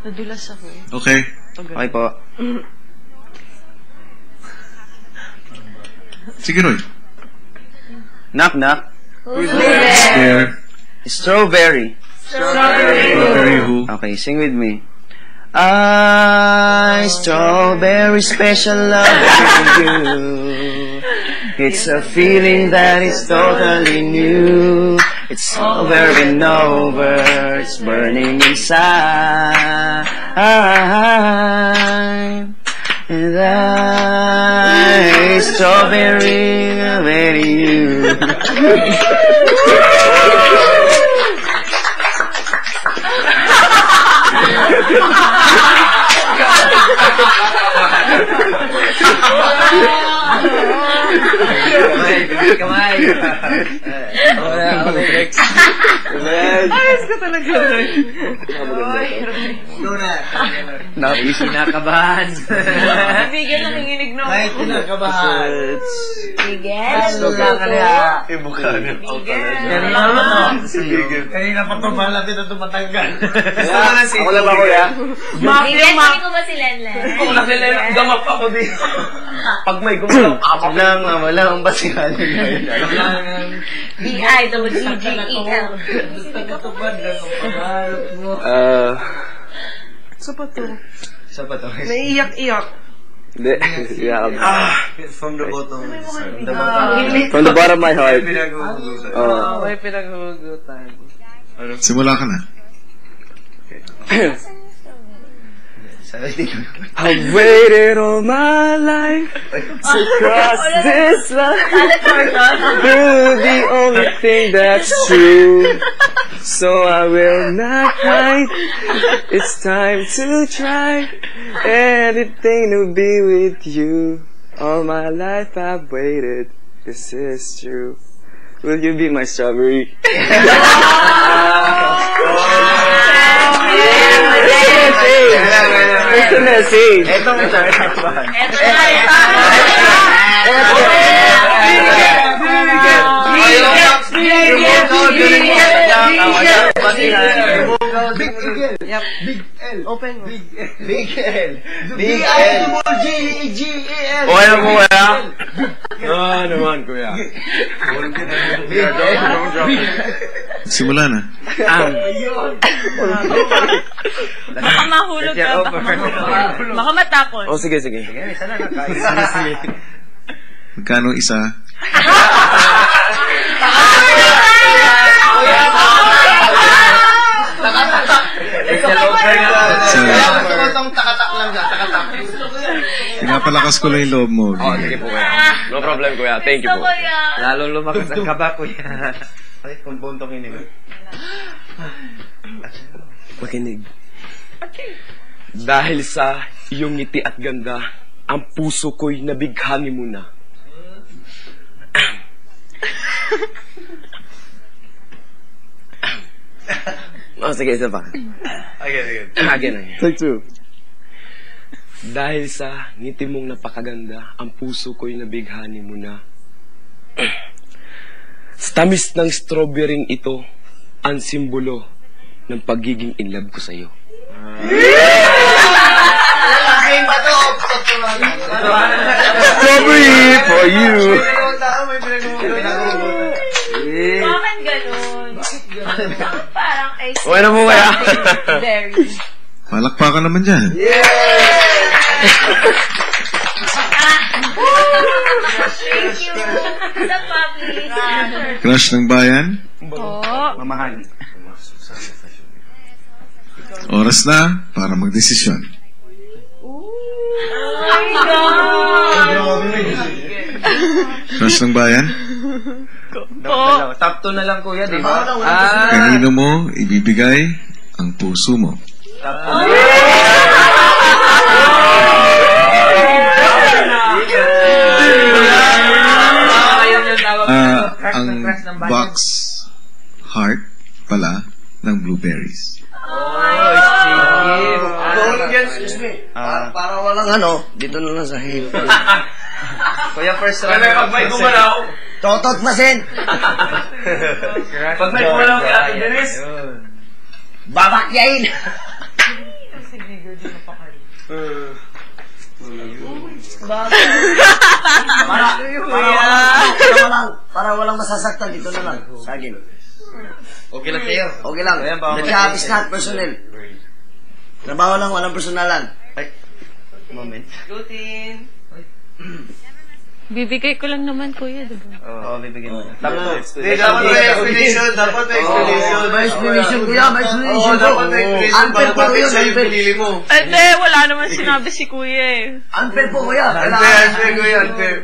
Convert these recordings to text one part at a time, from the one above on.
Nadulas ako. Okay. Okay po. Sige, Roy. Knock, knock. Who's there? Strawberry. Strawberry who? Okay, sing with me. Strawberry special love for you. It's a feeling that is totally new. It's over and over. It's burning inside. And strawberry, very you. Kamay. Ayos ka talaga, Roy. Kinakabahan. Bigyan ng hinginig, no? Ay, kinakabahan. Bigyan. Kanina pa tumalang dito tumatanggal. Ako lang ba, kuya? Bigyan ko ba si Lenlen? Gamap ako dito. Pag may gumalaw, Walang basihan. B-I-W-G-E-L. Sa pa to. Isa pa to. Naiiyak-iyak. Hindi. From the bottom. From the bottom of my heart. May pinaghugutan. Simula ka na. I've waited all my life to cross this line. You're the only thing that's true. So I will not hide. It's time to try anything to be with you. All my life I've waited. This is true. Will you be my strawberry? Ito na, sing. Ito na siya. Big L. Open mo. Big L. Big L. G-E-L. Okay na po, kuya? Naman, kuya. Simula na. Baka mahulog ka. Baka matakot. Oh, sige, sige. Magkano isa? Takatak lang siya. Takatak. Pinapalakas ko lang yung loob mo. Oh, sige po, kuya. No problem, kuya. Thank you po. Lalong lumakas ang kaba, kuya. Ay, kung buntong kinig. Makinig. Dahil sa iyong ngiti at ganda, ang puso ko'y nabighani mo na. Oh, sige, isa pa. Again. Take two. Dahil sa ngiti mong napakaganda, ang puso ko'y nabighani mo na. Sa tamis ng strawberry ito, ang simbolo ng pagiging in love ko sa'yo. Strawberry for you! Bakit ganun? Parang ice cream. Okay na po kaya? Berry. Palakpakan naman dyan. Thank you. Sa puppy. Crush ng bayan. Mamahal. Oras na para magdesisyon. Oh my God. Crush ng bayan. Top 2 na lang, kuya, di ba? Kanino mo ibibigay ang puso mo? Ang box heart pala ng blueberries. Para walang dito na lang sa hip. Kuya, first round. Pag may gumalaw. Totot masin! Pag may gumalaw kay Ate Denise. Babakyain! Para walang masasaktan, dito na lang. Sa akin. Okay lang sa'yo. Okay lang. The job is not personal. Trabaho lang, walang personalan. Ay, moment. Routine. Bibigay ko lang naman, kuya, diba? Oo, bibigyan mo. Dapat may explanation. Dapat may explanation. May explanation, kuya. May explanation. Oo, dapat may explanation. Unfair po Bakit yun. siya yung pinili mo? Hindi, wala naman sinabi si kuya eh. Unfair po, kuya. Unfair, kuya, unfair.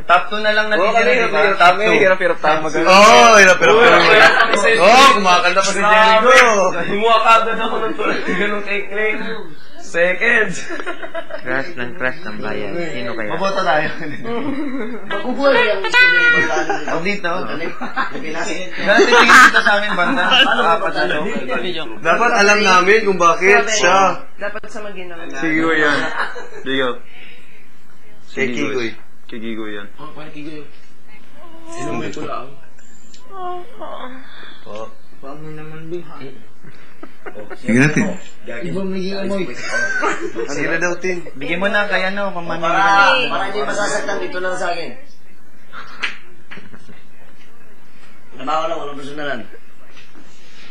Top 2 na lang natitira, di ba? Top 2. Hirap-hirap tayo mag- Oo, hirap-hirap tayo. Oo, kumakanta pa si Jericho. Himuakagad ako ng tulad. Ganun kay Clay. Second. Crush ng bayan. Sino kaya? Maboto tayo. Makukuha yung O dito. Ganun titingin dito sa amin, banda. Apat na to. Dapat alam namin kung bakit siya. Dapat sa maginang. Sige ko yan. Digo. Kay Kigoy. Kay Kigoy yan. Inumin ko lang. Paano naman, Bing? Sige natin. Ibang naging amoy. Sige na daw, Tin. Bigyan mo na kaya no, kung mamili ka na. Para hindi masasaktan, dito lang sa akin. Trabaho lang, walang personalan.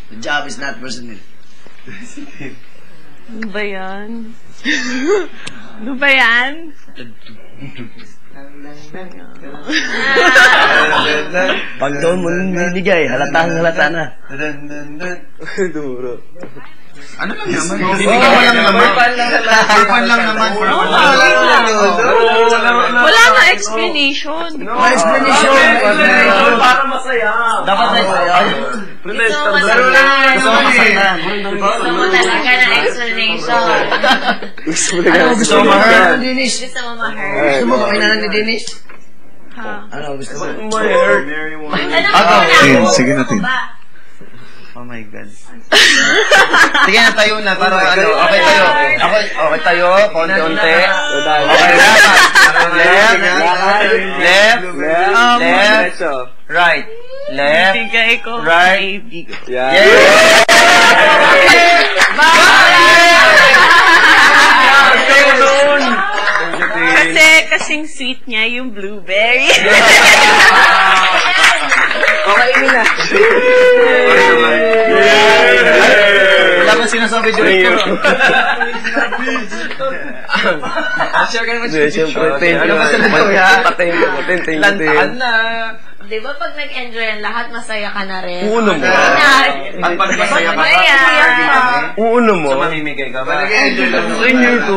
The job is not personal. Ano ba yan? Ano ba yan? Pag doon mo nilibigay, halata na. Duro. Ano lang naman? Bibigyan mo lang naman. Orphan lang naman. Wala nga explanation. May explanation. Para masaya. Dapat na Gusto mo masaktan. Gusto mo talaga ng explanation. Gusto mo Ano gusto mo ma-hurt? Gusto mo ma-hurt. Gusto mo kailangan ni Dennis? Ha? Ano gusto mo? My heart. Tin, sige natin. Oh my God. Sige na, tayo na. Para ano, okay tayo. Okay tayo, konti-unti. Okay, left, right, left, Bigay ko. right. Yeah. Kasing sweet niya yung blueberry. Okay, na. Wala ba sinasabi director? Share ka naman siya. Ano ba sa Patin. Lantaan na. Di ba pag nag-enjoy yan, lahat masaya ka na rin? Uno mo. At pag masaya ka Uno mo. so mamimigay ka ba? Nag-enjoy lang. Enjoy ko.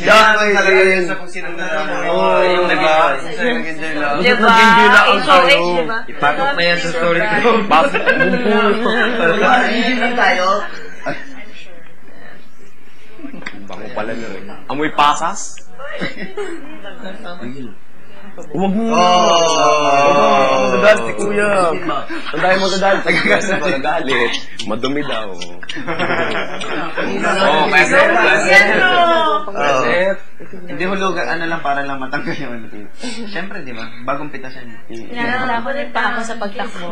Dapat talaga yun sa kung sinong nanamo. Yung nag-enjoy lang. Diba? Nag-enjoy lang ako sa'yo. Diba? Ipakot na yan sa story ko. Bakit? Hindi tayo. Bango pala na rin. Amoy pasas? Huwag mo. Magagalit si kuya. Ang dahil magagalit. Magagalit. Madumi daw. Kaset. Hindi hulugan, ano lang para lang matanggal yun. Siyempre, di ba? Bagong pitasan. Nalalaman din pa ako sa pagtakbo.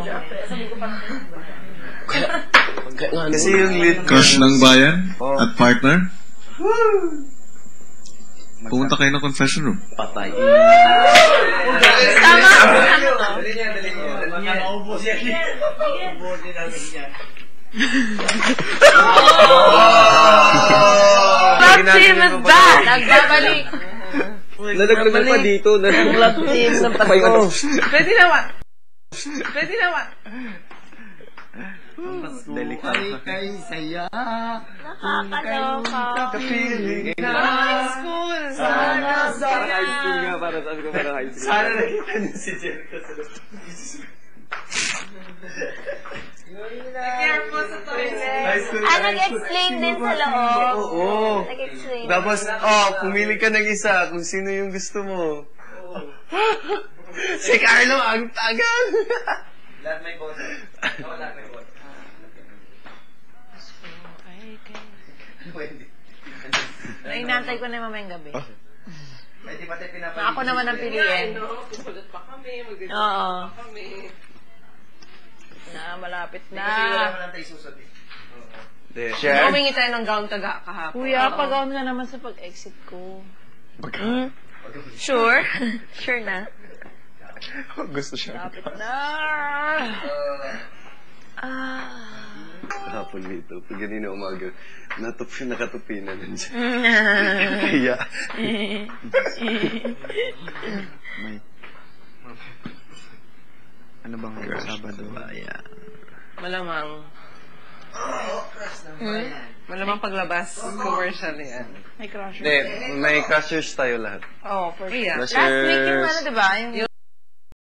Kasi yung lead Crush ng bayan at partner. Pumunta kayo ng confession room. patay. Tama. Love team is back. Nagbabalik. Nalaglagan pa dito. Love team ng Pasko. Pwede naman. Pwede naman. Delikado. Kay saya. Nakakaloka. High school. Sana sa High school nga. Para sabi ko parang high school. Sana nakita niyo si Jericho sa Careful sa toilet. Nag-explain din sa loob. Oo. Nag-explain. Tapos, pumili ka ng isa kung sino yung gusto mo. Si Carlo, ang tagal. Lahat may boto. Lahat may boto. Pwede. Inantay ko na mamayang gabi. Pwede pati pinapalibig. Ako naman ang piliin. Sulat pa kami. Oo. Kami. Na, malapit Kasi wala na. mo lang tayo susot eh. Share? Humingi tayo ng gown taga kahapon. Kuya, pag-on ka naman sa pag-exit ko. Sure? Sure na? Gusto siya. Lapit na! Kahapon dito, pag ganina umaga, nakatupi na nun siya. Kaya. Ano bang Sabado? Malamang. Malamang paglabas. Commercial yan. May crusher. Hindi, may crushers tayo lahat. Oh, for real. Last week yung ano, diba? Yung